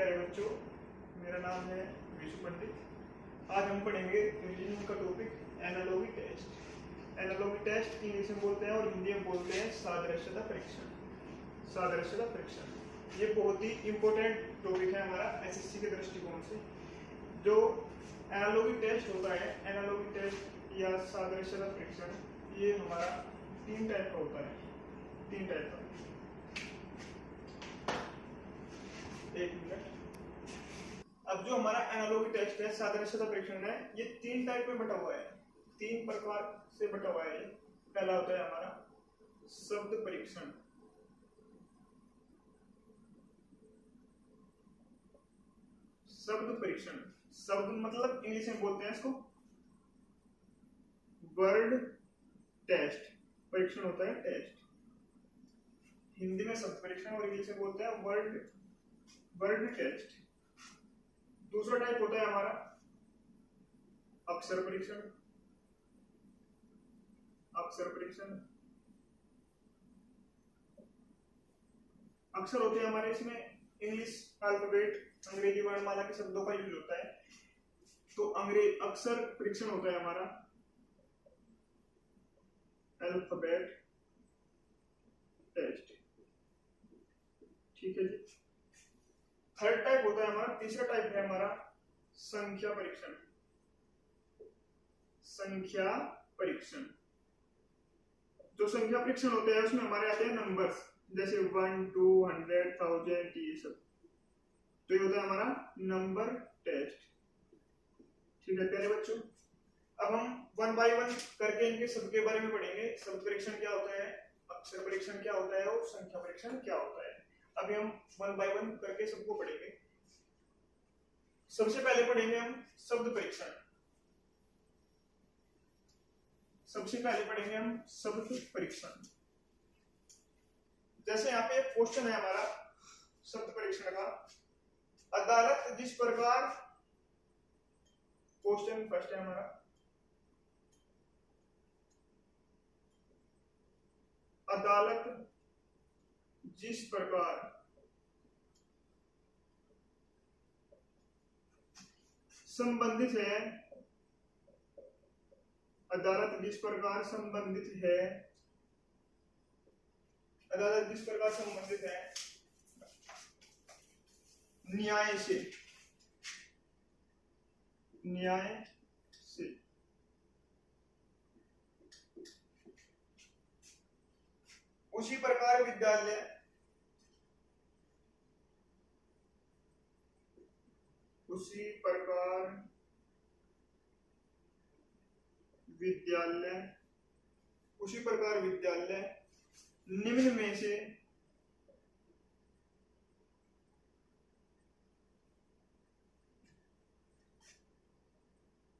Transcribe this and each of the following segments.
प्यारे बच्चों, मेरा नाम है विशु पंडित। आज हम पढ़ेंगे रीजनिंग का topic analogy test. Analogy test English में बोलते हैं और हिंदी में बोलते हैं सादृश्यता परीक्षण। सादृश्यता परीक्षण ये बहुत ही इम्पोर्टेंट टॉपिक है हमारा एसएससी के दृष्टिकोण से। जो एनालॉगी टेस्ट होता है, एनालॉगी टेस्ट या सादृश्यता परीक्षण, ये हमारा 3 टाइप का होता है। 3 टाइप का। एक मिनट। अब जो हमारा एनालॉगी टेस्ट है, सादृश्यता परीक्षण है, ये 3 टाइप में बटा हुआ है, 3 प्रकार से बटा हुआ है। पहला होता है हमारा शब्द परीक्षण। शब्द परीक्षण, शब्द मतलब इंग्लिश में बोलते हैं इसको वर्ड टेस्ट। परीक्षण होता है टेस्ट, हिंदी में शब्द परीक्षण और इंग्लिश में बोलते हैं वर्ड टेस्ट। दूसरा टाइप होता है हमारा अक्षर परीक्षण। अक्षर परीक्षण, अक्षर होते हैं हमारे, इसमें इंग्लिश अल्फाबेट, अंग्रेजी वर्णमाला के शब्दों का यूज होता है। तो अक्षर परीक्षण होता है हमारा अल्फाबेट टेस्ट। ठीक है जी। थर्ड टाइप होता है हमारा, तीसरा टाइप है हमारा संख्या परीक्षण। संख्या परीक्षण, जो संख्या परीक्षण होते हैं उसमें हमारे आते हैं नंबर्स, जैसे 1, 2, 100, 1000, ये सब। तो ये होता है हमारा नंबर टेस्ट। ठीक है प्यारे बच्चों, अब हम 1 बाय 1 करके इनके शब्द के बारे में पढ़ेंगे। शब्द परीक्षण क्या होता है, अक्षर परीक्षण क्या होता है और संख्या परीक्षण क्या होता है। अभी हम 1 बाय 1 करके सबको पढ़ेंगे। सबसे पहले पढ़ेंगे हम शब्द परीक्षण। सबसे पहले पढ़ेंगे हम शब्द परीक्षण। जैसे यहाँ पे क्वेश्चन है हमारा शब्द परीक्षण का, अदालत जिस प्रकार, क्वेश्चन फर्स्ट है हमारा, अदालत जिस प्रकार संबंधित है, अदालत जिस प्रकार संबंधित है, अदालत जिस प्रकार संबंधित है न्याय से, न्याय से, उसी प्रकार विद्यालय, उसी प्रकार विद्यालय, उसी प्रकार विद्यालय निम्न में से,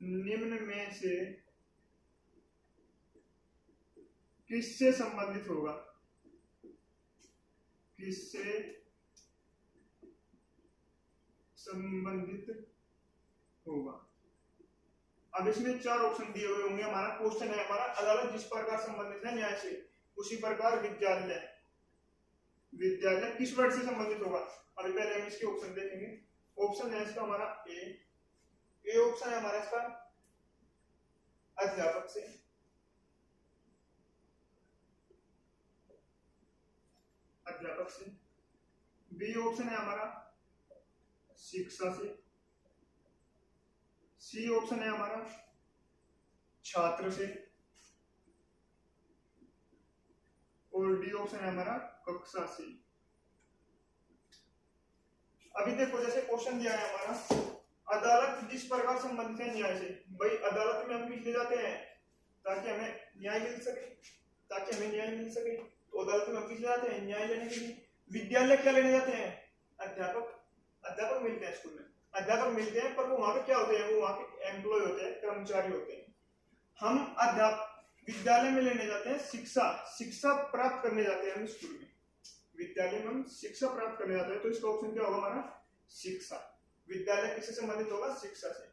निम्न में से किससे संबंधित होगा, किससे संबंधित होगा। अब इसमें 4 ऑप्शन दिए हुए होंगे। हमारा क्वेश्चन है हमारा, अदालत जिस प्रकार संबंधित है न्याय से, उसी प्रकार विद्यालय, विद्यालय किस वर्ड से संबंधित होगा। अभी पहले हम इसके ऑप्शन देखेंगे। ऑप्शन है इसका हमारा ए ऑप्शन है हमारा इसका अध्यापक से, अध्यापक से। बी ऑप्शन है हमारा शिक्षा से। सी ऑप्शन है हमारा छात्र से। और डी ऑप्शन है हमारा कक्षा से। अभी देखो, जैसे क्वेश्चन दिया है हमारा, अदालत जिस प्रकार संबंधित है न्याय से। भाई अदालत में हम किस लिए जाते हैं, ताकि हमें न्याय मिल सके, ताकि हमें न्याय मिल सके। तो अदालत में हम किस लिए जाते हैं, न्याय लेने के लिए। विद्यालय क्या लेने जाते हैं, अध्यापक, अध्यापक मिलते हैं स्कूल में, अध्यापक मिलते हैं, पर वो वहां पे क्या होते हैं, वो वहां के एम्प्लॉय होते हैं, कर्मचारी होते हैं। हम विद्यालय में लेने जाते हैं शिक्षा, शिक्षा प्राप्त करने जाते हैं हम स्कूल में। विद्यालय में हम शिक्षा प्राप्त करने जाते हैं। तो इसका ऑप्शन क्या होगा हमारा शिक्षा। विद्यालय किससे संबंधित होगा, शिक्षा से।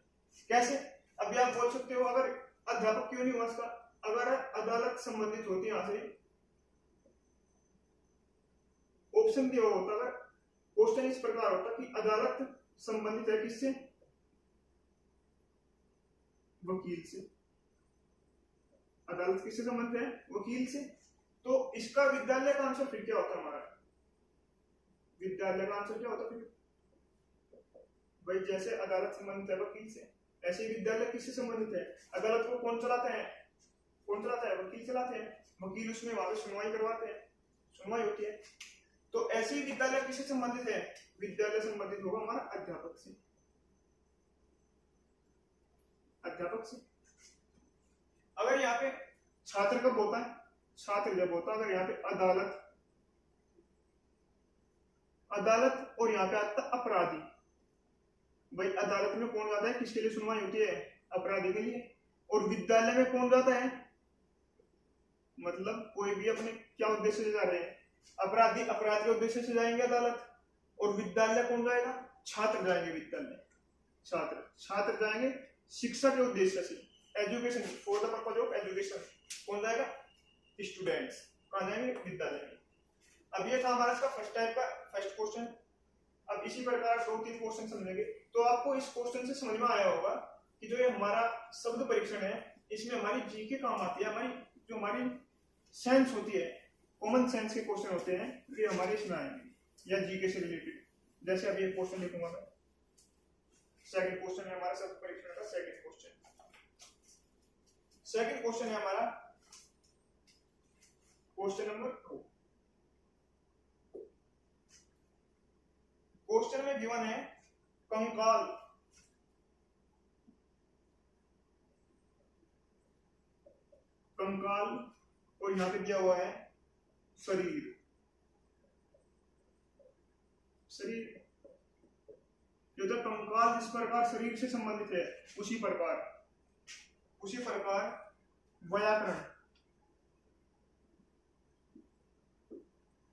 कैसे, अभी आप बोल सकते हो अगर अध्यापक क्यों नहीं हुआ इसका, अगर अदालत संबंधित होती, यहां से ऑप्शन दिया होता, अगर क्वेश्चन इस प्रकार होता कि अदालत संबंधित है किससे? वकील से। अदालत किससे संबंधित है? वकील से। तो इसका विद्यालय का आंसर फिर क्या होता है? हमारा विद्यालय का आंसर क्या होता फिर? भाई जैसे अदालत संबंधित है वकील से, ऐसे विद्यालय किससे संबंधित है? अदालत को कौन चलाते हैं? कौन चलाता है? वकील चलाते हैं। वकील उसमें वहां सुनवाई करवाते हैं, सुनवाई होती है। तो ऐसे ही विद्यालय किससे संबंधित है? विद्यालय संबंधित होगा हमारा अध्यापक से, अध्यापक से। अगर यहाँ पे छात्र कब होता है? छात्र जब होता है। अगर यहाँ पे अदालत, अदालत और यहाँ पे आता अपराधी। भाई अदालत में कौन जाता है? किसके लिए सुनवाई होती है? अपराधी के लिए। और विद्यालय में कौन जाता है? मतलब कोई भी अपने क्या उद्देश्य से जा रहे हैं? अपराधी अपराध के उद्देश्य से जाएंगे अदालत। और विद्यालय कौन जाएगा? छात्र जाएंगे विद्यालय। छात्र छात्र जाएंगे शिक्षा के उद्देश्य से, education, for the purpose of education. कौन जाएगा? स्टूडेंट्स। कहाँ जाएंगे? विद्यालय में। अब ये था हमारा इसका फर्स्ट टाइप का फर्स्ट क्वेश्चन। अब इसी प्रकार 2-3 क्वेश्चन समझेंगे। तो आपको इस क्वेश्चन से समझ में आया होगा कि जो ये हमारा शब्द परीक्षण है, इसमें हमारी जी के काम आती है। हमारी जो हमारी सेंस होती है, कॉमन सेंस के क्वेश्चन होते हैं, ये हमारे इसमें आएंगे या जीके से रिलेटेड। जैसे अभी एक क्वेश्चन लिखूंगा मैं, सेकंड क्वेश्चन है हमारा शब्द परीक्षण का। सेकंड क्वेश्चन है हमारा क्वेश्चन नंबर 2। क्वेश्चन में गिवन है कंकाल, कंकाल और यहां पे दिया हुआ है शरीर, शरीर। जो तो कंकाल जिस प्रकार शरीर से संबंधित है, उसी प्रकार व्याकरण,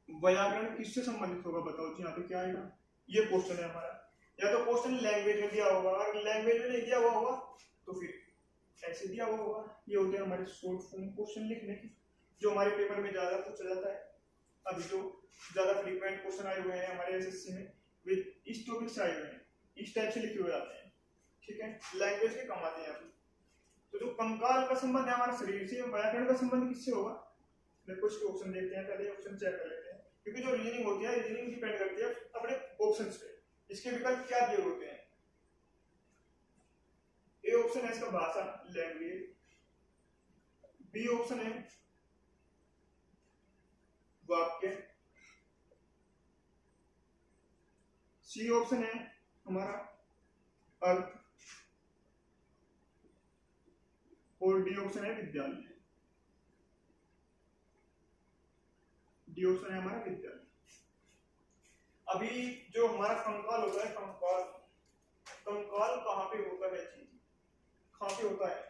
व्याकरण किससे संबंधित होगा? बताओ जी यहाँ पे क्या आएगा? ये क्वेश्चन है हमारा। या तो क्वेश्चन लैंग्वेज में दिया होगा, अगर लैंग्वेज में नहीं दिया हुआ होगा तो फिर ऐसे दिया हुआ होगा। ये होते हैं हमारे शॉर्ट फॉर्म क्वेश्चन लिखने की, जो हमारे पेपर में ज्यादा पूछा जाता है। अभी जो ज्यादा फ्रीक्वेंट क्वेश्चन आए हुए हैं हमारे एसएससी में, वे इस टॉपिक से आए हुए हैं, इस टाइप से लिखे हुए आते हैं। ठीक है, लैंग्वेज के कम आते हैं यहाँ पे। तो जो कंकाल का संबंध है हमारा शरीर से, व्याकरण का संबंध किससे होगा? देखो इसके ऑप्शन देखते हैं, पहले ऑप्शन चेक कर लेते हैं, क्योंकि जो रीजनिंग होती है, रीजनिंग डिपेंड करती है अपने ऑप्शंस पे। इसके विकल्प क्या दिए होते हैं? ए ऑप्शन है इसका भाषा, लैंग्वेज। बी ऑप्शन है वाक्य। सी ऑप्शन है हमारा अर्थ। और डी ऑप्शन है विद्यालय। डी ऑप्शन है हमारा विद्यालय। अभी जो हमारा कंकाल होता है, कंकाल, कंकाल कहाँ पे होता है? चीज कहाँ पे होता है?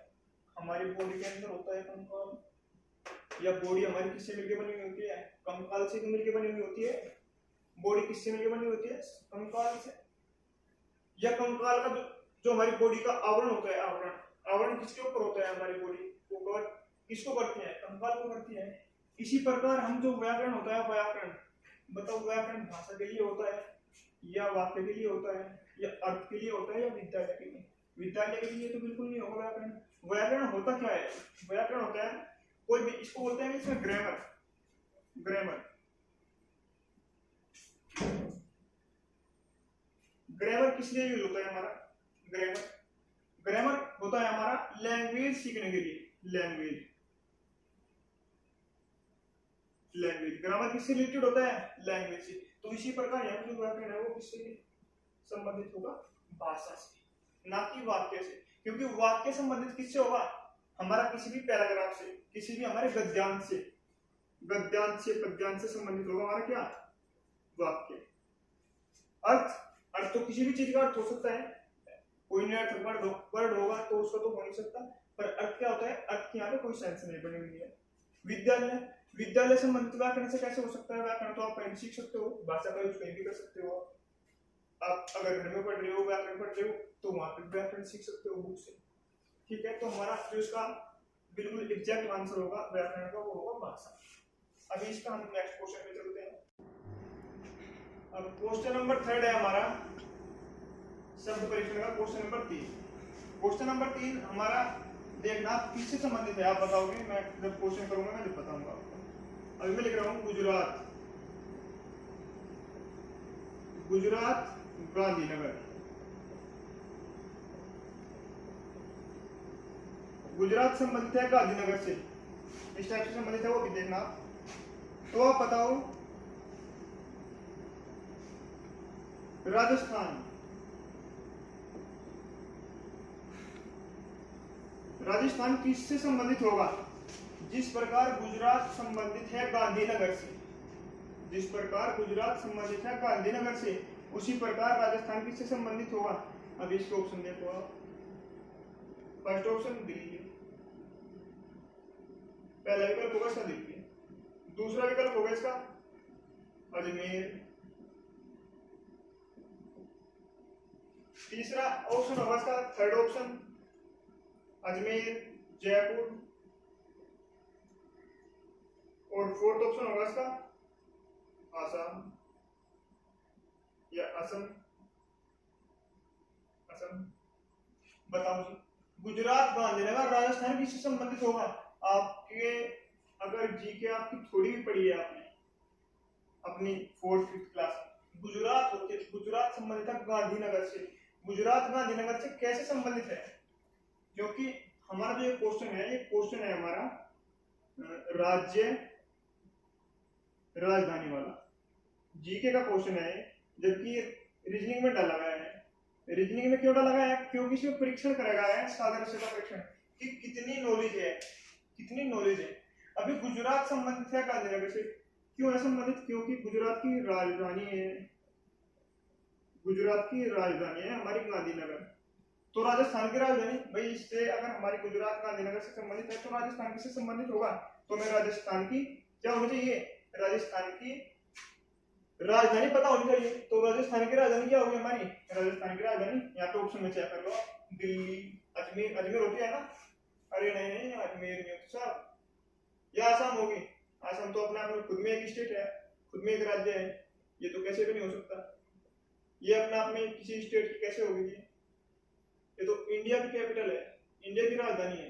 हमारी बॉडी के अंदर होता है कंकाल। या बॉडी हमारी किससे मिलकर बनी हुई होती है? कंकाल से मिलकर बनी हुई होती है। बॉडी किससे मिलकर बनी होती है? कंकाल से। या कंकाल का जो हमारी बॉडी का आवरण होता है, आवरण, आवरण किसके ऊपर होता है? हमारी बॉडी को कवर किसको करती है? कंकाल को करती है। इसी प्रकार हम जो व्याकरण होता है, व्याकरण, बताओ व्याकरण भाषा के लिए होता है या वाक्य के लिए होता है या अर्थ के लिए होता है या विद्यालय के लिए? विद्यालय के लिए तो बिल्कुल नहीं होगा व्याकरण। व्याकरण होता क्या है? व्याकरण होता है कोई भी, इसको बोलते हैं इसमें ग्रामर। ग्रामर, ग्रामर किस लिए यूज होता है हमारा? ग्रामर, ग्रामर होता है हमारा लैंग्वेज सीखने के लिए। लैंग्वेज, लैंग्वेज, ग्रामर किससे रिलेटेड होता है? लैंग्वेज से। तो इसी प्रकार यहाँ जो व्याकरण है वो किससे संबंधित होगा? भाषा से, ना कि वाक्य से। क्योंकि वाक्य संबंधित किससे होगा? हमारा किसी भी पैराग्राफ से, किसी भी हमारे गद्यांश से, गद्यांश से, पद्यांश से संबंधित होगा हमारा क्या? वाक्य। अर्थ, अर्थ तो किसी भी चीज का अर्थ हो सकता है। कोई नहीं वर्ड होगा तो उसका तो हो नहीं सकता, पर अर्थ क्या होता है? अर्थ की यहाँ पे कोई सेंस नहीं बनी हुई है। विद्यालय, विद्यालय संबंधित व्याकरण से कैसे हो सकता है? व्याकरण तो आप कहीं सीख सकते हो, भाषा का यूज कहीं भी कर सकते हो। आप अगर घर में पढ़ रहे हो, व्याकरण पढ़ रहे हो, तो वहां पे व्याकरण सीख सकते हो बुक से। ठीक है, तो हमारा जो इसका बिल्कुल एग्जैक्ट आंसर होगा व्याकरण का, वो होगा भाषा। अभी इसका हम नेक्स्ट क्वेश्चन में चलते हैं। अब क्वेश्चन नंबर 3 है हमारा शब्द परीक्षण का क्वेश्चन नंबर 3। क्वेश्चन नंबर 3 हमारा देखना किससे संबंधित है आप बताओगे, मैं जब क्वेश्चन करूंगा मैं जब बताऊंगा आपको। अभी मैं लिख रहा हूँ गुजरात, गुजरात गांधीनगर। गुजरात संबंधित है गांधीनगर से, इस टाइप से संबंधित है वो भी देखना। तो आप बताओ राजस्थान, राजस्थान किससे संबंधित होगा? जिस प्रकार गुजरात संबंधित है गांधीनगर से, जिस प्रकार गुजरात संबंधित है गांधीनगर से, उसी प्रकार राजस्थान किससे संबंधित होगा? अब इसके ऑप्शन देखो आप। फर्स्ट ऑप्शन दिल्ली, पहला विकल्प होगा इसका दिल्ली। दूसरा विकल्प होगा इसका अजमेर। तीसरा ऑप्शन होगा इसका, थर्ड ऑप्शन अजमेर, जयपुर। और फोर्थ ऑप्शन होगा इसका आसाम या असम। असम। बताओ जी, गुजरात गांधीनगर राजस्थान किससे संबंधित होगा? आपके अगर जीके आपकी थोड़ी भी पढ़ी है आपने अपनी 4th-5th क्लास, गुजरात होते, गुजरात संबंधित है गांधीनगर से। गुजरात गांधीनगर से कैसे संबंधित है? क्योंकि हमारा जो क्वेश्चन है, ये क्वेश्चन है हमारा राज्य राजधानी वाला, जीके का क्वेश्चन है, जबकि रीजनिंग में डाला गया है। रीजनिंग में क्यों डाला गया है? क्योंकि इसमें परीक्षण करा गया है, सादृश्यता परीक्षण कि कितनी नॉलेज है, कितनी नॉलेज है। अभी गुजरात संबंधित है गांधीनगर से, क्यों है संबंधित? क्योंकि गुजरात की राजधानी है, गुजरात की राजधानी है हमारी गांधीनगर। तो राजस्थान की राजधानी भाई, इससे अगर हमारी गुजरात गांधीनगर से संबंधित है तो राजस्थान किससे संबंधित होगा? तो मैं राजस्थान की क्या होनी चाहिए? राजस्थान की राजधानी पता होनी चाहिए। तो राजस्थान की राजधानी क्या होगी हमारी? राजस्थान की राजधानी यहाँ पे ऑप्शन में चेक कर लो, दिल्ली, अजमेर। अजमेर होती है ना? अरे नहीं नहीं, अजमेर नहीं होती साहब, यह आसाम होगी। आसाम तो अपने आप में खुद में एक स्टेट है, खुद में एक राज्य है, ये तो कैसे भी नहीं हो सकता। ये अपने आप में किसी स्टेट की कैसे होगी? ये तो इंडिया की कैपिटल है, इंडिया की राजधानी है।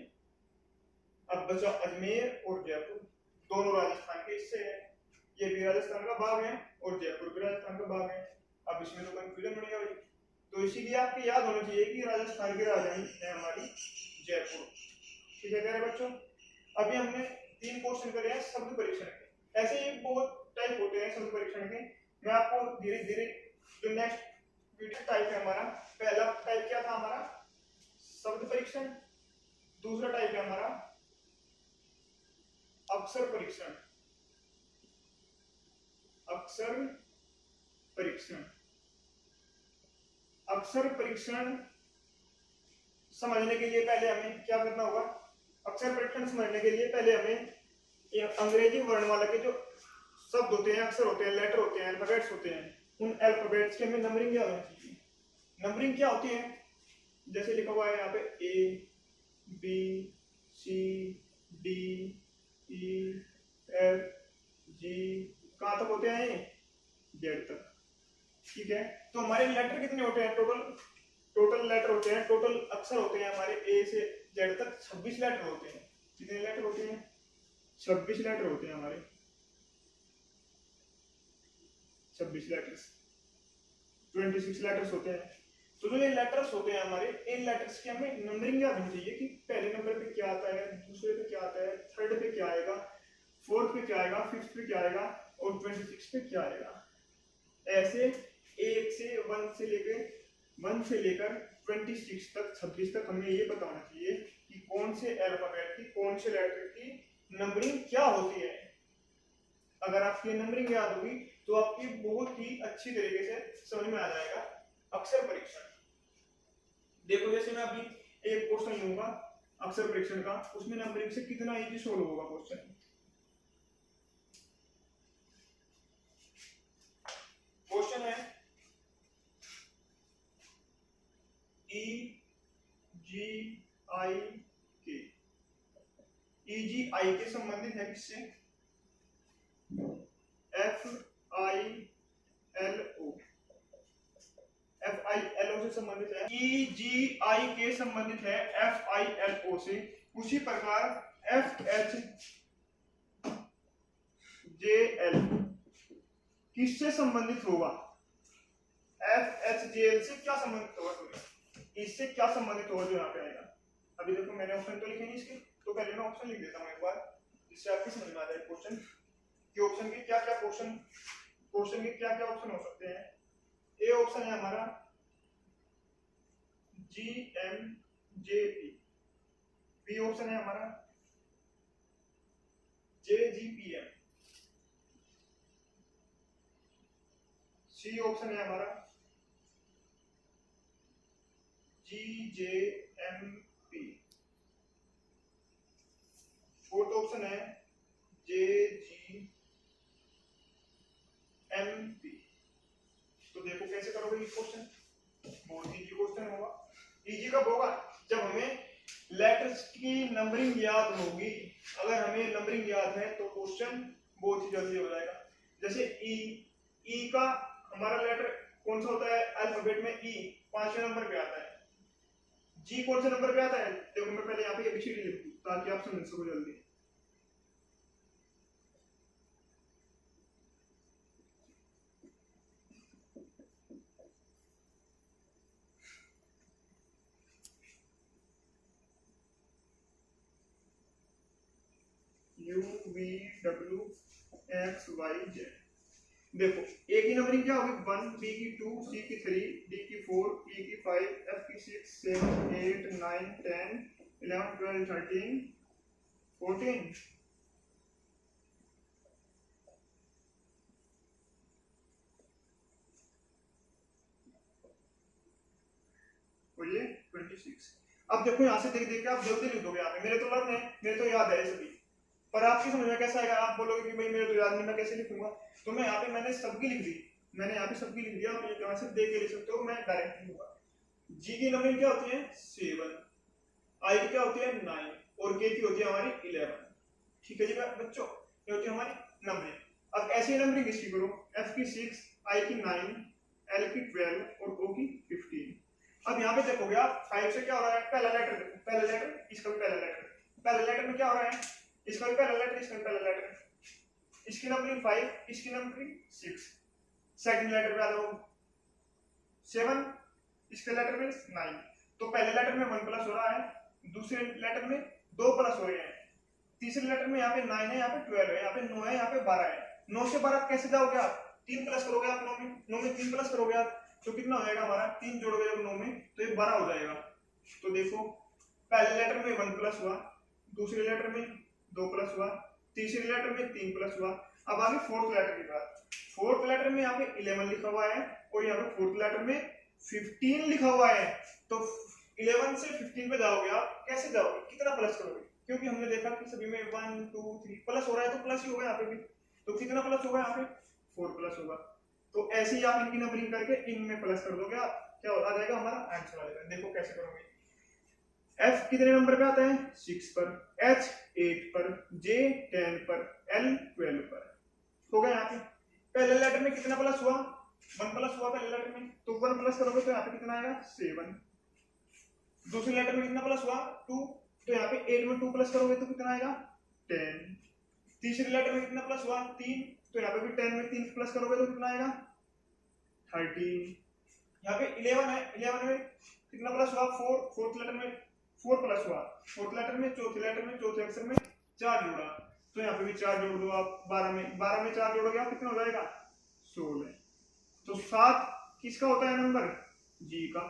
अब बचा अजमेर और जयपुर, दोनों राजस्थान के हिस्से हैं। ये भी राजस्थान का भाग है और जयपुर भी राजस्थान का भाग है। अब इसमें तो कंफ्यूजन बनेगा भाई, तो इसीलिए आपको याद होना चाहिए कि राजस्थान की राजधानी है हमारी जयपुर। ठीक है प्यारे बच्चों, अभी हमने 3 क्वेश्चन करे हैं शब्द परीक्षण के। ऐसे ही बहुत टाइप होते हैं शब्द परीक्षण के, मैं आपको धीरे धीरे जो नेक्स्ट वीडियो टाइप है हमारा, पहला टाइप क्या था हमारा? शब्द परीक्षण। दूसरा टाइप है हमारा अक्षर परीक्षण, अक्षर परीक्षण। अक्षर परीक्षण समझने के लिए पहले हमें क्या करना होगा? अक्षर परीक्षण समझने के लिए पहले हमें ये अंग्रेजी वर्णमाला के जो शब्द होते हैं, अक्षर होते हैं, लेटर होते हैं, अल्फाबेट्स होते हैं, उन अल्फाबेट्स की हमें नंबरिंग क्या होनी चाहिए? नंबरिंग क्या होती है? जैसे लिखा हुआ है यहाँ पे A, B, C, D, E, F, G, कहाँ तक होते हैं? Z तक। ठीक है, तो हमारे लेटर कितने होते हैं? टोटल लेटर होते हैं, टोटल अक्षर होते हैं हमारे A से Z तक 26 लेटर होते हैं। कितने लेटर होते हैं? 26 लेटर होते हैं हमारे, 26 लेटर्स, 26 लेटर्स होते हैं। तो जो ये लेटर्स होते हैं हमारे, इन लेटर्स की हमें नंबरिंग याद होनी चाहिए कि पहले नंबर पे क्या आता है, दूसरे पे क्या आता है, थर्ड पे क्या आएगा, फोर्थ पे क्या आएगा, फिफ्थ पे क्या आएगा और 26 पे क्या आएगा। ऐसे 1 से 1 से लेकर 26 तक, 26 तक हमें ये बताना चाहिए कि कौन से अल्फाबेट की, कौन से लेटर की नंबरिंग क्या होती है। अगर आपकी नंबरिंग याद होगी तो आपकी बहुत ही अच्छी तरीके से समझ में आ जाएगा अक्षर परीक्षण। देखो जैसे मैं अभी एक क्वेश्चन लूंगा अक्षर परीक्षण का, उसमें नंबरिंग से कितना इजी सोल्व होगा क्वेश्चन। क्वेश्चन है EGI के संबंधित है किससे? FILO से संबंधित है, ई जी आई के संबंधित है एफ आई एल ओ से, उसी प्रकार एफ एच जे एल किससे संबंधित होगा? एफ एच जे एल से क्या संबंधित होगा? इससे क्या संबंधित होगा जो यहाँ पे आएगा? अभी देखो मैंने ऑप्शन तो लिखे नहीं इसके, तो पहले मैं ऑप्शन लिख देता हूँ एक बार, जिससे आपकी समझ में आ जाए क्वेश्चन कि ऑप्शन के क्या क्या क्वेश्चन के क्या क्या ऑप्शन हो सकते हैं। ए ऑप्शन है हमारा G M J P, B option है हमारा J G P M, C option है हमारा G J M P, fourth option है जे जी एम पी। तो देखो कैसे करोगे ये क्वेश्चन, बहुत इजी क्वेश्चन होगा। इजी कब होगा? जब हमें लेटर्स की नंबरिंग याद होगी। अगर हमें नंबरिंग याद है तो क्वेश्चन बहुत ही जल्दी हो जाएगा। जैसे ई का हमारा लेटर कौन सा होता है अल्फाबेट में? ई 5वें नंबर पे आता है। जी कौन से नंबर पे आता है? देखो मैं पहले यहाँ पे एबीसीडी लिख दूं ताकि आप समझ सको जल्दी। U V W X Y Z. देखो ए की नंबरिंग क्या होगी? 1, बी की 2, सी की 3, डी की 4, ई की 5, एफ की 6, 7, 8, 9, 10, 11, 12, 13, 14। और ये 26। अब देखो यहाँ से देख देख के आप जल्दी लिख दोगे। यहाँ पे मेरे तो लर्न है, मेरे तो याद है सभी, पर आपकी समझ में कैसा आएगा? आप बोलोगे कि भाई मेरे तो याद नहीं, मैं कैसे लिखूंगा? तो मैं यहाँ पे मैंने सबकी लिख दी, मैंने यहाँ पे सबकी लिख दिया। आप यहाँ से देख के लिख सकते हो, मैं डायरेक्ट लिखूंगा। जी की नंबरिंग क्या होती है? 7, आई की क्या होती है? 9 और के की होती है हमारी 11। ठीक है जी बच्चों, ये होती है हमारी नंबरिंग। अब ऐसी नंबरिंग इसकी करो, एफ की 6, आई की 9, एल की 12 और ओ की 15। अब यहाँ पे देखोगे आप 5 से क्या हो रहा है? पहला लेटर देखो, पहला लेटर, इसका भी पहला लेटर। पहले लेटर में क्या हो रहा है? इसका भी पहला लेटर, इसका भी पहला लेटर। इसकी नंबरिंग 5, इसकी नंबरिंग 6। सेकंड लेटर पे आ जाओ 7, इसके लेटर में 9। तो पहले लेटर में 1 प्लस हो रहा है, दूसरे लेटर में 2 प्लस हो रहे हैं, तीसरे लेटर में यहाँ पे 9 है, यहाँ पे 12 है, यहाँ पे 9 है, यहाँ पे 12 है। 9 से 12 कैसे जाओगे आप? 3 प्लस करोगे आप 9 में, 9 में 3 प्लस करोगे आप तो कितना हो जाएगा हमारा? 3 जोड़ोगे जब 9 में तो ये 12 हो जाएगा। तो देखो पहले लेटर में 1 प्लस हुआ, दूसरे लेटर में 2 प्लस हुआ, तीसरे लेटर में 3 प्लस हुआ। अब आगे फोर्थ लेटर की बात। फोर्थ लेटर में यहाँ पे 11 लिखा हुआ है और यहाँ पे फोर्थ लेटर में 15 लिखा हुआ है। तो 11 से 15 पे जाओगे आप, कैसे जाओगे? कितना प्लस करोगे? क्योंकि हमने देखा कि सभी में 1 2 3 प्लस हो रहा है, तो प्लस ही होगा यहाँ पे भी। तो कितना प्लस होगा यहाँ पे? 4 प्लस होगा। तो ऐसे ही आप इनकी नंबरिंग करके इनमें प्लस कर दोगे, आप क्या आ जाएगा हमारा आंसर आ जाएगा। देखो कैसे करोगे। एफ कितने नंबर पे आता है? 6 पर, एच 8 पर, जे 10 पर, एल 12 पर। हो गया यहाँ पे। पहले लेटर में कितना प्लस हुआ? 1 प्लस हुआ पहले लेटर में, तो 1 प्लस करोगे तो यहाँ पे कितना आएगा? 7। दूसरे लेटर में कितना प्लस हुआ? 2, तो यहाँ पे 8 में 2 प्लस करोगे तो कितना आएगा? 10। तीसरे लेटर में कितना प्लस हुआ? 3, तो यहाँ पे भी 10 में 3 प्लस करोगे तो कितना आएगा? 13। यहाँ पे 11 है, 11 में कितना प्लस हुआ? 4, फोर्थ लेटर में 4 प्लस हुआ, फोर्थ लेटर में, चौथे लेटर में, चौथे अक्षर में 4 जोड़ा, तो यहाँ पे भी 4 जोड़ दो आप। 12 में 4 जोड़ोगे आप, कितना हो जाएगा? 16। तो 7 किसका होता है नंबर? जी का,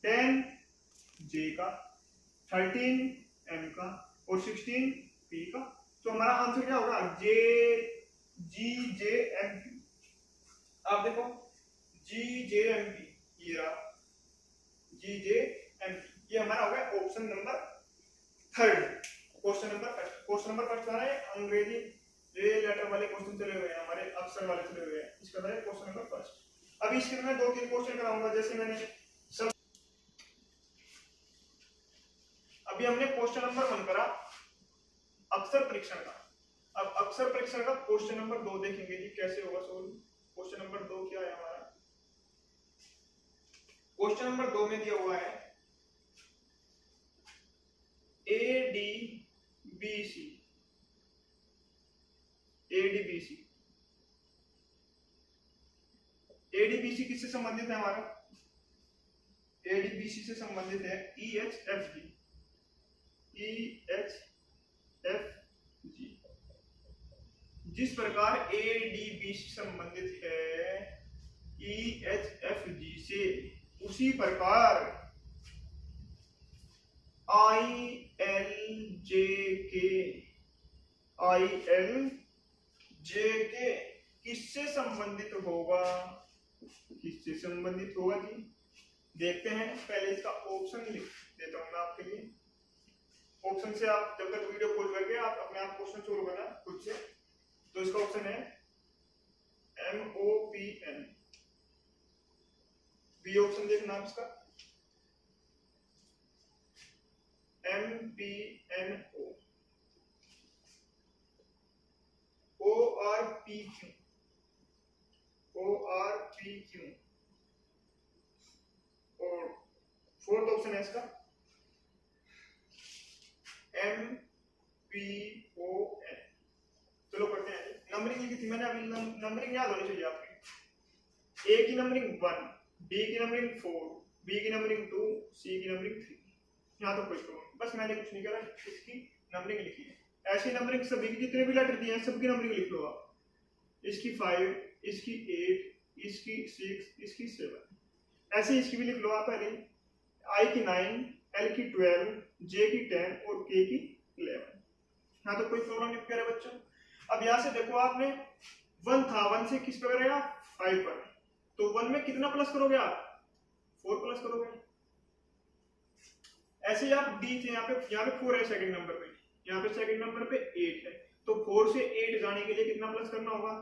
10 जे का, 13 एम का और 16 पी का। तो हमारा आंसर क्या होगा? जे जी जे एम पी। आप देखो जी जे एम पी, ये रहा जी जे एम पी। ये हमारा हो गया option number 3। Question number first है अंग्रेजी ये लेटर वाले क्वेश्चन चले हुए हैं, हमारे अक्षर वाले चले हुए हैं। इसका है क्वेश्चन नंबर फर्स्ट। अभी इसके मैं 2-3 क्वेश्चन कराऊंगा। जैसे मैंने अभी हमने क्वेश्चन नंबर 1 करा अक्षर परीक्षण का। अब अक्षर परीक्षण का क्वेश्चन नंबर 2 देखेंगे जी कैसे होगा सोल्व। क्वेश्चन नंबर 2 क्या है हमारा? क्वेश्चन क्वेश्चन नंबर 2 में दिया हुआ है ADBC। ADBC ADBC किससे संबंधित है हमारा? ADBC से संबंधित है EHFG। EHFG जिस प्रकार ADBC संबंधित है EHFG से, उसी प्रकार ILJK किससे संबंधित होगा? किससे संबंधित होगा जी? देखते हैं। पहले इसका ऑप्शन लिख देता हूं मैं आपके लिए। ऑप्शन से आप जब तक वीडियो खोल करके आप अपने आप क्वेश्चन सोल्व करना खुद से। तो इसका ऑप्शन है MOPN। बी ऑप्शन देखना इसका MPNO। ORPQ और फोर्थ ऑप्शन है इसका MPON। चलो करते हैं। नंबरिंग लिखी थी मैंने अभी, नंबरिंग याद होनी चाहिए आपकी। ए की नंबरिंग 1, बी की नंबरिंग 4, बी की नंबरिंग 2, सी की नंबरिंग 3। यहाँ तो कोई प्रॉब्लम, बस मैंने कुछ नहीं करा, इसकी नंबरिंग लिखी है। ऐसी नंबरिंग सभी के जितने भी लेटर दिए हैं सबकी नंबरिंग लिख लो आप। इसकी 5, इसकी 8, इसकी 6, इसकी 7, ऐसे इसकी भी लिख लो आप पहले। आई की 9, एल की 12, जे की 10 और के की 11। यहाँ तो कोई प्रॉब्लम नहीं कह रहे बच्चों। अब यहाँ से देखो, आपने 1 था, 1 से किस पर करेगा? 5 पर। तो 1 में कितना प्लस करोगे आप? 4 प्लस करोगे। ऐसे ही आप डी थे, यहाँ पे 4 है सेकंड नंबर पे, यहाँ पे सेकंड नंबर पे 8 है। तो 4 से 8 जाने के लिए कितना प्लस करना होगा?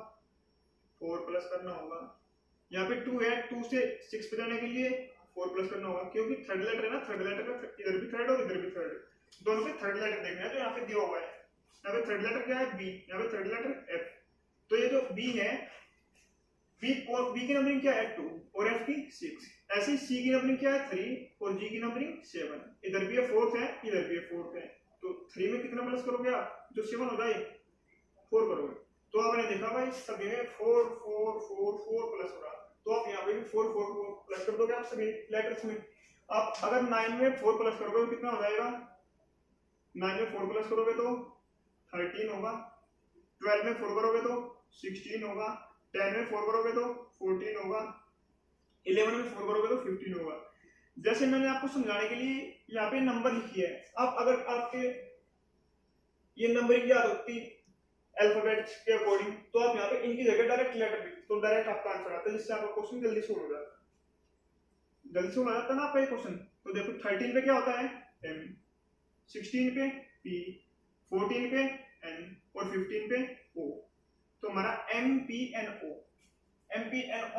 4 प्लस करना होगा। यहाँ पे 2 है, 2 से 6 पे जाने के लिए 4 प्लस करना होगा, क्योंकि थर्ड लेटर है ना, थर्ड लेटर का इधर भी थर्ड और इधर भी थर्ड, दोनों पे थर्ड लेटर देखना है। तो यहाँ पे दिया हुआ है, यहाँ पे थर्ड लेटर क्या है? बी, यहाँ पे थर्ड लेटर एफ। तो ये जो बी है, बी की नंबरिंग क्या है? 2 और एफ की 6। ऐसे ही सी की नंबरिंग क्या है? 3 और जी की नंबरिंग 7। इधर भी 4 है, इधर भी 4 है। तो 3 में कितना प्लस करोगे आप? जो 7 हो जाए 4 करोगे। तो आपने देखा भाई सभी में 4 4 4 4 प्लस हो रहा। तो आप यहाँ पे भी 4 4 4 प्लस कर दोगे आप सभी लेटर्स में। आप अगर 9 में 4 प्लस करोगे तो कितना हो जाएगा? 9 में 4 प्लस करोगे तो 13 होगा, 12 में 4 करोगे तो 16 होगा, 10 में 4 करोगे तो 14 होगा, 11 में 4 करोगे तो 15 होगा। जैसे मैंने आपको समझाने के लिए यहाँ पे नंबर लिखी है। आप अगर आपके ये नंबरिंग याद होती अल्फाबेट्स के अकॉर्डिंग, तो आप यहाँ पे इनकी जगह डायरेक्ट लेटर लिखते तो डायरेक्ट आपका आंसर आता है, जिससे आपका क्वेश्चन जल्दी सोल्व हो जाता है। जल्दी सोल्व हो जाता है ना आपका ये क्वेश्चन। तो देखो 13 पे क्या होता है? M, 16 पे P, 14 पे N और 15 पे O। तो हमारा MPNO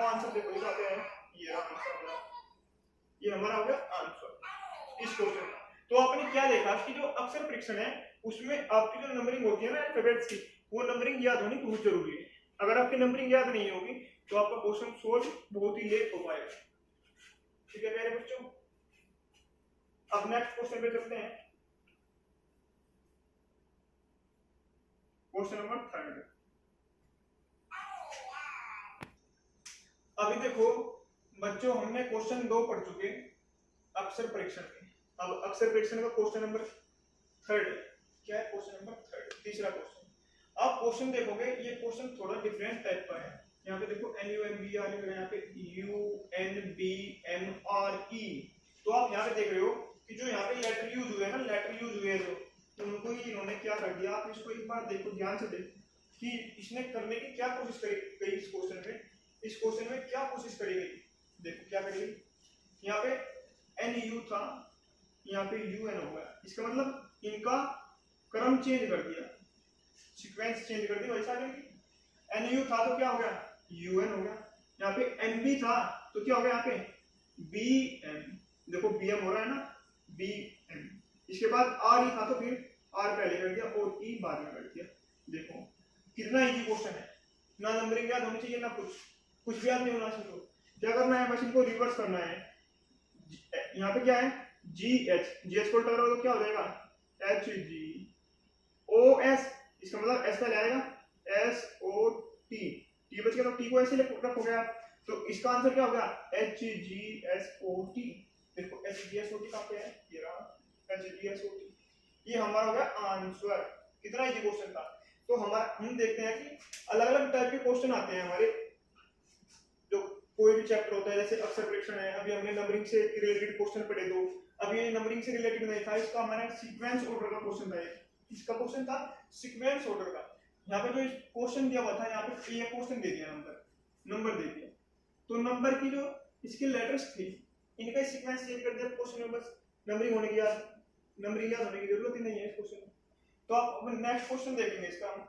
आंसर देखो क्या है? ये आंसर होगा, ये हमारा हो गया आंसर इस क्वेश्चन का। तो आपने क्या देखा कि जो अक्षर परीक्षण है उसमें आपकी जो नंबरिंग होती है ना अल्फाबेट्स की, वो नंबरिंग याद होनी बहुत जरूरी है। अगर आपकी नंबरिंग याद नहीं होगी तो आपका क्वेश्चन सोल्व बहुत ही लेट हो पाएगा। ठीक है मेरे बच्चों, अब नेक्स्ट क्वेश्चन पे चलते हैं। Question number 3। अभी देखो बच्चों, हमने क्वेश्चन 2 पढ़ चुके अक्षर परीक्षण के। अब अक्षर परीक्षण का क्वेश्चन नंबर 3 क्या है? क्वेश्चन नंबर 3 तीसरा क्वेश्चन। आप क्वेश्चन देखोगे, ये क्वेश्चन थोड़ा डिफरेंट टाइप का है। यहाँ पे देखो NUMBR, यहाँ पे UNBMRE। तो आप यहाँ पे देख रहे हो कि जो यहाँ पे लेटर यूज हुए हैं ना, लेटर यूज हुए जो, तो उनको ही इन्होंने क्या कर दिया। आप इसको एक बार देखो, ध्यान से देखो कि इसने करने की क्या कोशिश करी इस क्वेश्चन में। इस क्वेश्चन में क्या कोशिश करी गई, देखो क्या करी गई। यहाँ पे NU था, यहाँ पे UN हो गया। इसका मतलब इनका क्रम चेंज कर दिया, सीक्वेंस चेंज कर दी। वैसा NU था तो क्या हो गया? UN हो गया। यहाँ पे MB था तो क्या हो गया? यहाँ पे BM, देखो BM हो रहा है ना, BM। इसके बाद RE था तो फिर R पहले कर दिया और E बाद में कर दिया। देखो कितना इजी क्वेश्चन है, ना नंबरिंग याद होनी चाहिए ना कुछ भी याद नहीं होना चाहिए। क्या करना है? बस इनको रिवर्स करना है। यहाँ पे क्या है जी एच को उल्टा करोगे तो क्या हो जाएगा एच जी ओ एस, इसका मतलब एस पहले आएगा एस ओ टी, टी बच गया तो टी को ऐसे रखोगे आप, तो इसका आंसर क्या होगा H G S O T. देखो H G S O T कहाँ पे है, ये रहा H G S O T, ये हमारा होगा आंसर। कितना इजी क्वेश्चन था। तो हमारा हम देखते हैं कि अलग अलग टाइप के क्वेश्चन आते हैं हमारे, जो कोई भी चैप्टर होता है, जैसे अक्षर परीक्षण है, अभी हमने नंबरिंग से रिलेटेड क्वेश्चन पढ़े दो, अभी ये नंबरिंग से रिलेटेड नहीं था, इसका हमारा सीक्वेंस ऑर्डर का क्वेश्चन था, इसका क्वेश्चन था सीक्वेंस ऑर्डर का। यहाँ पे जो क्वेश्चन दिया हुआ था, यहाँ पे ये क्वेश्चन दे दिया, नंबर दे दिया, तो नंबर की जो इसके लेटर्स थी इनका सीक्वेंस चेंज कर दिया क्वेश्चन में, बस नंबरिंग होने की याद होने की जरूरत ही नहीं है इस क्वेश्चन में। तो आप अपन नेक्स्ट क्वेश्चन देखेंगे इसका हम।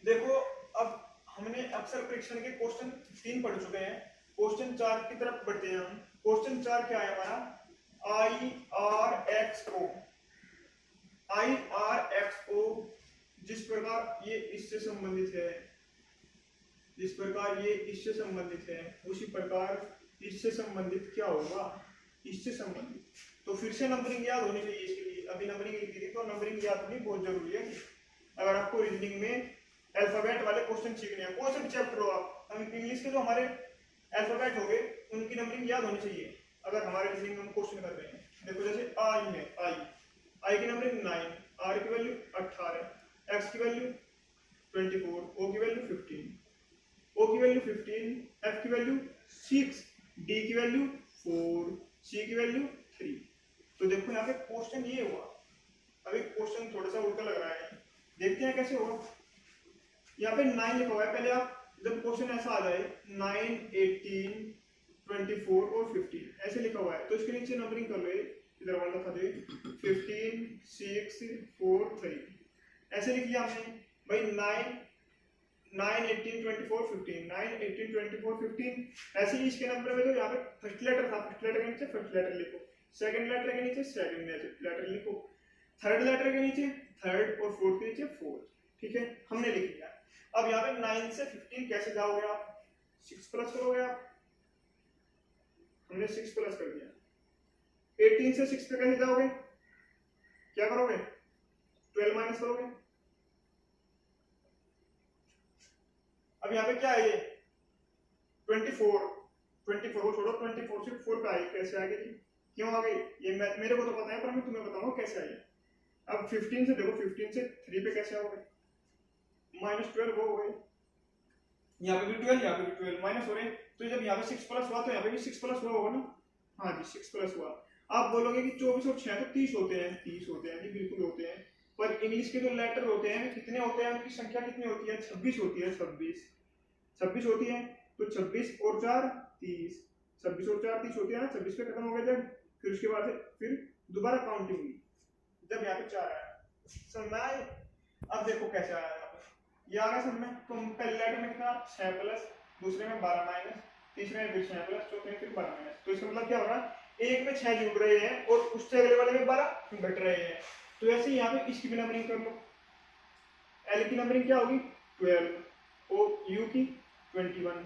देखो अब हमने अक्षर परीक्षण के क्वेश्चन 3 पढ़ चुके हैं, क्वेश्चन 4 की तरफ बढ़ते हैं हम। क्वेश्चन 4 क्या है हमारा, आई आर एक्स ओ, जिस प्रकार ये इससे संबंधित है, जिस प्रकार ये इससे संबंधित है, उसी प्रकार इससे संबंधित क्या होगा, इससे संबंधित। तो फिर से नंबरिंग याद होनी चाहिए इसके लिए, अभी नंबरिंग लिखी थी तो नंबरिंग याद होनी बहुत जरूरी है। अगर आपको रीजनिंग में अल्फाबेट वाले क्वेश्चन सीखने हैं, कोई से भी चैप्टर हो आप, हम इंग्लिश के जो हमारे अल्फाबेट हो गए उनकी नंबरिंग याद होनी चाहिए अगर हमारे रीजनिंग में हम क्वेश्चन कर रहे हैं। देखो जैसे आई है, आई की नंबरिंग 9, आर की वैल्यू 18, एक्स की वैल्यू 24, ओ की वैल्यू 15, O की वैल्यू 15, F की वैल्यू 6, D की वैल्यू 4, C की वैल्यू 3। तो देखो यहाँ पे क्वेश्चन ये हुआ, अभी क्वेश्चन थोड़ा सा उल्टा लग रहा है, देखते हैं कैसे होगा। यहाँ पे 9 लिखा हुआ है, पहले आप जब क्वेश्चन ऐसा आ जाए 9, 18, 24 और 15 ऐसे लिखा हुआ है, तो इसके नीचे नंबरिंग कर लो, इधर वाला था दे 15, 6, 4, 3 ऐसे लिख लिया हमने भाई। 9, 18, 24, 15, 9, 18, 24, 15 ऐसे ही इसके नंबर में तो यहाँ पे फर्स्ट लेटर था, फर्स्ट लेटर के नीचे फर्स्ट लेटर लिखो, सेकंड लेटर के नीचे सेकंड लेटर लिखो, थर्ड लेटर के नीचे थर्ड और फोर्थ के नीचे फोर्थ। ठीक है, हमने लिख लिया। अब यहाँ पे 9 से 15 कैसे जाओगे आप, 6 प्लस करोगे आप, हमने 6 प्लस कर दिया। 18 से 6 पे कैसे जाओगे, क्या करोगे 12 माइनस करोगे। अब यहाँ पे क्या है ये 24 को छोड़ो, 24 से 4 पे आई, कैसे आ गई, क्यों आ गई ये मेरे को तो पता है, पर मैं तुम्हें बताऊंगा कैसे आई। अब 15 से देखो, 15 से 3 पे कैसे आओगे, -12 हो गए, यहाँ पे भी 12, यहाँ पे भी 12 माइनस हो रहे, तो जब यहाँ पे 6 प्लस हुआ तो यहाँ पे भी 6 प्लस हुआ होगा ना, हाँ जी 6 प्लस हुआ। आप बोलोगे कि 24 और 6 तो 30 होते हैं, 30 होते हैं जी, बिल्कुल होते हैं, पर इंग्लिश के जो लेटर होते हैं कितने होते हैं, उनकी संख्या कितनी होती है, 26 होती है, 26 होती है, तो 26 और 4 30, 26 और 4 30 होती है ना, 26 पे खत्म हो गया जब, फिर उसके बाद फिर दोबारा काउंटिंग हुई, जब यहाँ पे 4 आया सब में। अब देखो कैसे आया यहाँ पे, ये आ गया सब में, तो पहले लेटर में कितना 6 प्लस, दूसरे में 12 माइनस, तीसरे में फिर 6 प्लस, चौथे में फिर 12 माइनस। तो इसका मतलब क्या हो रहा है, एक में 6 जुड़ रहे हैं और उससे अगले वाले में 12 घट रहे हैं। तो ऐसे यहाँ पे इसकी भी नंबरिंग कर लो, एल की नंबरिंग क्या होगी 12, ओ यू की 21,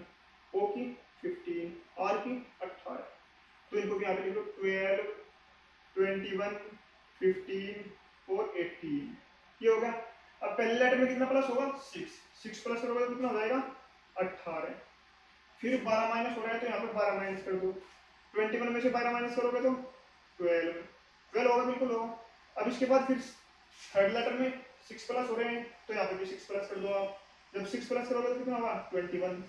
ओ की 15, आर की 18। तो इनको भी यहाँ पे लिख लो 12, 21, 15 और 18, ये होगा। अब पहले लेटर में कितना प्लस होगा 6 प्लस करोगे तो कितना हो जाएगा 18, फिर 12 माइनस हो रहा है तो यहाँ पे 12 माइनस कर दो, 21 में से 12 माइनस करोगे तो 12 होगा, बिल्कुल होगा। अब इसके बाद फिर थर्ड लेटर में 6 प्लस हो रहे हैं तो यहाँ पे भी 6 प्लस कर दो आप, जब 6 प्लस करोगे तो कितना होगा 21।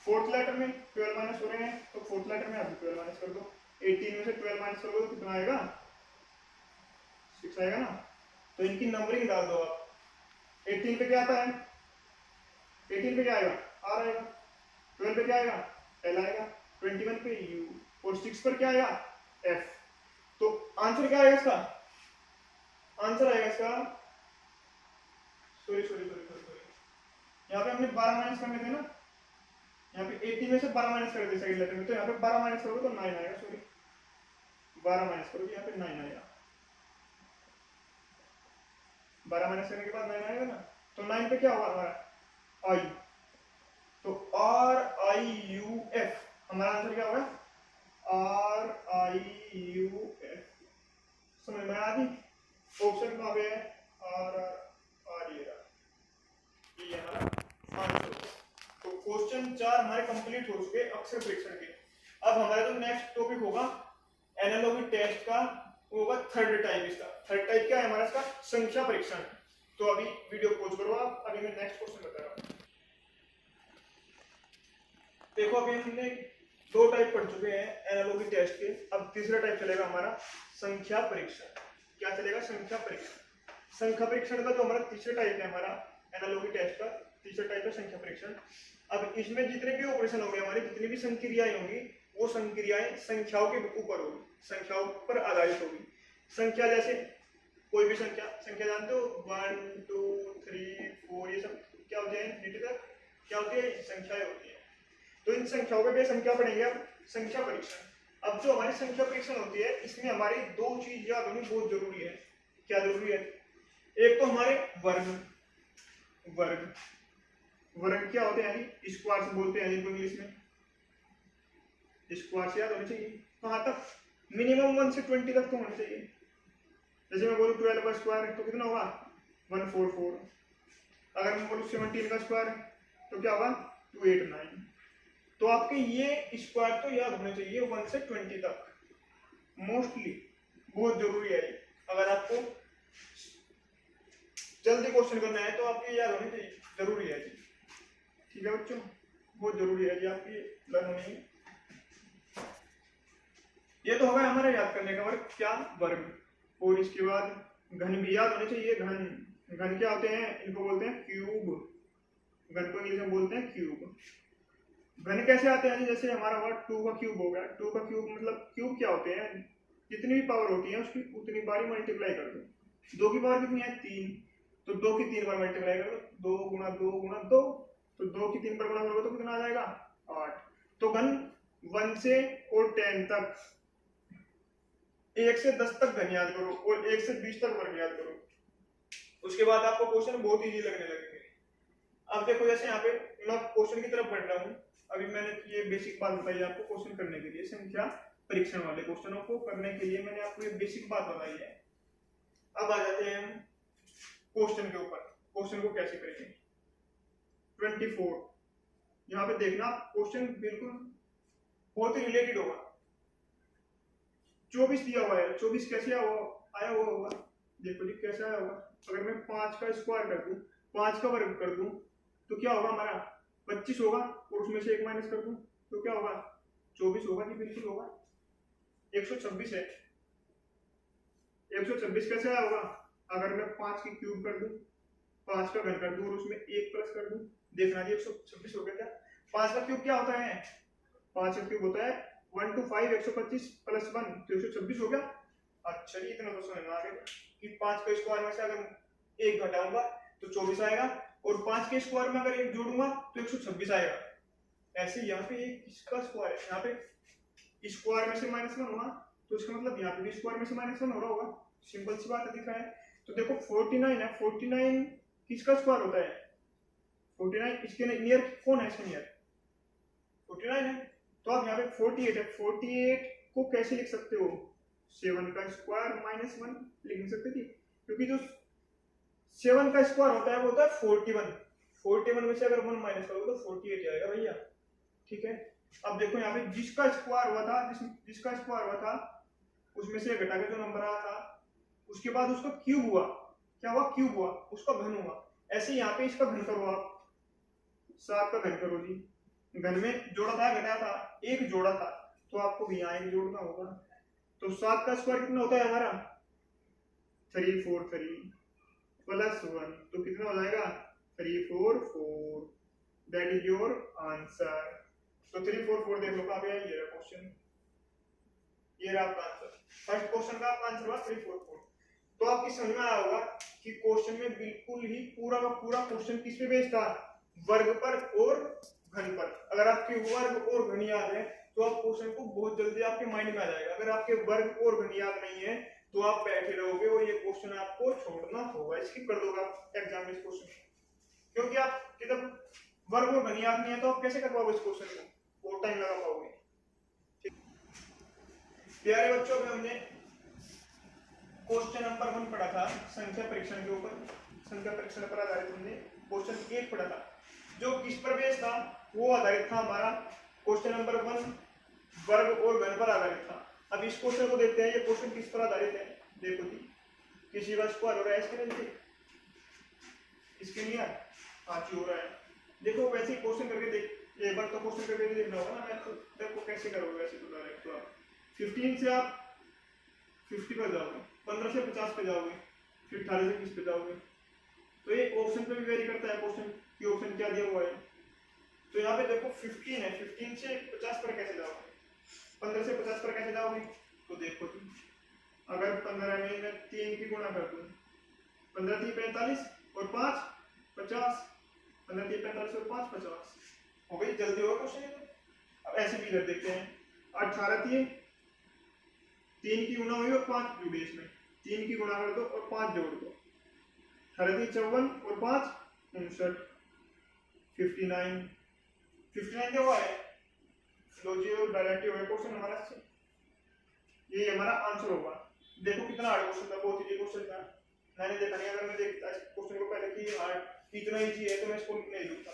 फोर्थ लेटर में 12 माइनस हो रहे हैं तो फोर्थ लेटर में आप 12 माइनस कर दो, 18 में से 12 माइनस करोगे तो कितना आएगा 6 आएगा ना। तो इनकी नंबरिंग डाल दो आप, 18 पे क्या आता है, 18 पे क्या आएगा आर आएगा, 12 पे क्या आएगा एल आएगा, 21 पे यू और 6 पर क्या आएगा एफ। तो आंसर क्या आएगा इसका, आंसर आएगा इसका सॉरी यहाँ पे हमने 12 माइनस करने थे ना, यहाँ पे 18 में से 12 माइनस कर दे सेकंड लेटर में, तो यहाँ पे 12 माइनस करोगे तो 9 आएगा, सॉरी 12 माइनस करोगे यहाँ पे 9 आएगा, 12 माइनस करने के बाद 9 आएगा ना। तो 9 पे क्या होगा हमारा आई, तो are I U F, complete हो चुके अक्षर परीक्षण के। अब हमारा जो नेक्स्ट टॉपिक होगा एनालॉगी टेस्ट का, वो होगा थर्ड टाइप। इसका थर्ड टाइप क्या है हमारा, इसका संख्या परीक्षण। तो अभी वीडियो पॉज करो आप, अभी मैं नेक्स्ट क्वेश्चन बता रहा हूँ। देखो अभी हमने 2 टाइप पढ़ चुके हैं एनालॉगी टेस्ट के, अब तीसरा टाइप चलेगा हमारा संख्या परीक्षण। क्या चलेगा, संख्या परीक्षण। संख्या परीक्षण का जो हमारा तीसरा टाइप है, हमारा एनालॉगी टेस्ट का तीसरा टाइप है संख्या परीक्षण। अब इसमें जितने भी ऑपरेशन होंगे हमारी, जितनी भी संक्रियाएं होंगी, वो संक्रियाएं संख्याओं के ऊपर होगी, संख्याओं पर आधारित होगी। संख्या जैसे कोई भी संख्या जानते हो, 1 2 3 4 ये सब क्या होते हैं, इनफिनिटी तक क्या होती है, संख्याएं होती है। तो इन संख्याओं पे बेस हम क्या पढ़ेंगे, अब संख्या परीक्षण। अब जो हमारी संख्या परीक्षण होती है, इसमें हमारी 2 चीज याद होनी बहुत जरूरी है। क्या जरूरी है, एक तो हमारे वर्ग क्या होते हैं, यानी स्क्वायर बोलते हैं इंग्लिश में, स्क्वायर याद होने चाहिए। कहाँ तक, मिनिमम 1 से 20 तक तो होने चाहिए। जैसे मैं बोलूँ 12 का स्क्वायर तो कितना होगा, 144। अगर मैं बोलूँ 17 का स्क्वायर तो क्या होगा, 289। तो आपके ये स्क्वायर तो याद होने चाहिए 1 से 20 तक, मोस्टली बहुत जरूरी है। अगर आपको जल्दी क्वेश्चन करना है तो आपके याद होने चाहिए, जरूरी है। ठीक है बच्चों, बहुत जरूरी है जी आपकी लर्न होनी। ये तो होगा हमारा याद करने का वर्ग, क्या, वर्ग। और इसके बाद घन भी याद होने चाहिए। घन क्या होते हैं, इनको बोलते हैं क्यूब। घन को इंग्लिश में बोलते हैं क्यूब। घन कैसे आते हैं, जैसे हमारा वर्ड 2 का क्यूब हो गया। 2 का क्यूब मतलब क्यूब क्या होते हैं, जितनी भी पावर होती है उसकी उतनी बार मल्टीप्लाई कर दो। 2 की पावर कितनी है, 3, तो 2 की 3 बार मल्टीप्लाई कर दो, 2 गुणा 2 गुणा 2, तो 2 की 3 बार गुणा करोगे तो कितना आ जाएगा, 8। तो घन 1 से और 10 तक, 1 से 10 तक घन याद करो और 1 से 20 तक वर्ग याद करो। उसके बाद आपको क्वेश्चन बहुत इजी लगने लगेंगे। अब देखो जैसे यहाँ पे मैं क्वेश्चन की तरफ बढ़ रहा हूँ। अभी मैंने ये बेसिक बात बताई आपको क्वेश्चन करने के लिए, संख्या परीक्षण वाले क्वेश्चनों को करने के लिए मैंने आपको ये बेसिक बात बताई है। अब आ जाते हैं हम क्वेश्चन के ऊपर, क्वेश्चन को कैसे करेंगे। 24 यहाँ पे देखना, क्वेश्चन बिल्कुल बहुत ही रिलेटेड होगा। 24 दिया हुआ है, 24 कैसे आया हुआ होगा, देखो जी कैसे आया होगा। अगर मैं 5 का स्क्वायर कर दूं, 5 का वर्ग कर दूं, तो क्या होगा हमारा, 25 होगा, और उसमें से 1 माइनस कर दूं तो क्या होगा, 24 होगा जी, बिल्कुल होगा। 126 है, 126 कैसे आया होगा, अगर मैं 5 की क्यूब कर दूं, 5 का घन कर दूं और उसमें 1 प्लस कर दूं, देखना जी 126 हो गया क्या। 5 का क्यूब क्या होता है, 5 का क्यूब होता है 1 to 5 125 प्लस 1, तो 126 हो गया। अच्छा जी, इतना तो समझ में आ गया कि 5 का स्क्वायर में से अगर 1 घटाऊंगा तो 24 आएगा, और 5 के स्क्वायर में अगर 1 जोड़ूंगा तो 126 आएगा। ऐसे यहाँ पे किसका स्क्वायर है, यहाँ पे स्क्वायर में से -1 होगा, तो इसका मतलब यहाँ पे भी स्क्वायर में से -1 हो रहा होगा। सिंपल सी बात दिख रहा है। तो देखो 49 है, 49 किसका स्क्वायर होता है, 49 इसके नियर कौन है, इसके नियर 49 है। तो आप यहाँ पे 48 है, 48 को कैसे लिख सकते हो, 7 का स्क्वायर -1 लिख सकते थे, क्योंकि जो 7 का स्क्वायर होता है वो होता है 41। 41 में से अगर 1 माइनस करोगे तो 48 आएगा भैया। ठीक है, अब देखो यहाँ पे जिसका स्क्वायर हुआ था, जिसका स्क्वायर हुआ था उसमें से घटा के जो नंबर आया था, उसके बाद उसका क्यूब हुआ, क्या हुआ, क्यूब हुआ, उसका घन हुआ। ऐसे यहाँ पे इसका घन करो आप, 7 का घन करो जी, घन में जोड़ा था घटाया था, 1 जोड़ा था, तो आपको भी यहाँ 1 जोड़ना होगा। तो 7 का स्क्वायर कितना होता है हमारा, 343 प्लस 1, तो कितना हो जाएगा, 344। That is your answer. तो 344 देख लो कहाँ पे है, ये रहा क्वेश्चन, ये रहा आपका आंसर। फर्स्ट क्वेश्चन का आपका आंसर हुआ 344। तो आपकी समझ में आया होगा कि क्वेश्चन में बिल्कुल ही पूरा का पूरा क्वेश्चन किस पे बेस्ड था, वर्ग पर और घन पर। अगर आपके वर्ग और घन याद है तो आप क्वेश्चन को बहुत जल्दी आपके माइंड में आ जाएगा। अगर आपके वर्ग और घन याद नहीं है तो आप बैठे रहोगे और ये क्वेश्चन आपको छोड़ना होगा, स्किप कर दोगे आप एग्जाम में इस क्वेश्चन, क्योंकि आप जब वर्ग और घन याद नहीं है तो आप कैसे कर पाओगे इस क्वेश्चन को, बहुत टाइम लगा पाओगे। प्यारे बच्चों में हमने क्वेश्चन नंबर 1 पढ़ा था संख्या परीक्षण के ऊपर, संख्या परीक्षण पर आधारित हमने क्वेश्चन 1 पढ़ा था। जो किस पर बेस था, वो आधारित था हमारा क्वेश्चन नंबर 1 वर्ग और घन पर आधारित था। अब इस क्वेश्चन को देखते हैं, ये क्वेश्चन किस पर आधारित है। देखो जी, किसी का स्क्वायर हो रहा है इसके नीचे, इसके लिए हाँ जी हो रहा है। देखो वैसे ही क्वेश्चन करके देख, एक बार तो क्वेश्चन करके देखना होगा ना। मैं तो देखो कैसे करोगे वैसे तो डायरेक्ट, तो आप 15 से आप 50 पर जाओगे, 15 से 50 पे जाओगे, फिर 18 से 20 पे जाओगे। तो ये ऑप्शन पे भी वेरी करता है क्वेश्चन कि ऑप्शन क्या दिया हुआ है। तो यहाँ पे देखो 15 है, 15 से 50 पर कैसे जाओगे, 15 से 50 पर कैसे जाओगे। तो देखो तुम, अगर 15 में मैं 3 की गुणा कर दूं, 15 3 45 और 5 50, 15 3 45 और 5 50 हो गई। जल्दी होगा क्वेश्चन। अब ऐसे भी इधर देखते हैं, 18 3 की गुणा हुई और 5 जुड़े, इसमें 3 की गुणा कर दो और 5 जोड़ दो, 18 54 और 5 59, 59 क्या हुआ है। लो जी, डायरेक्ट हो गया क्वेश्चन हमारा से, ये हमारा आंसर होगा। देखो कितना हार्ड क्वेश्चन था, बहुत इजी क्वेश्चन था। मैंने देखा नहीं, अगर मैं देखता इस क्वेश्चन को पहले कि हार्ड इतना इजी है तो मैं इसको नहीं लिखता।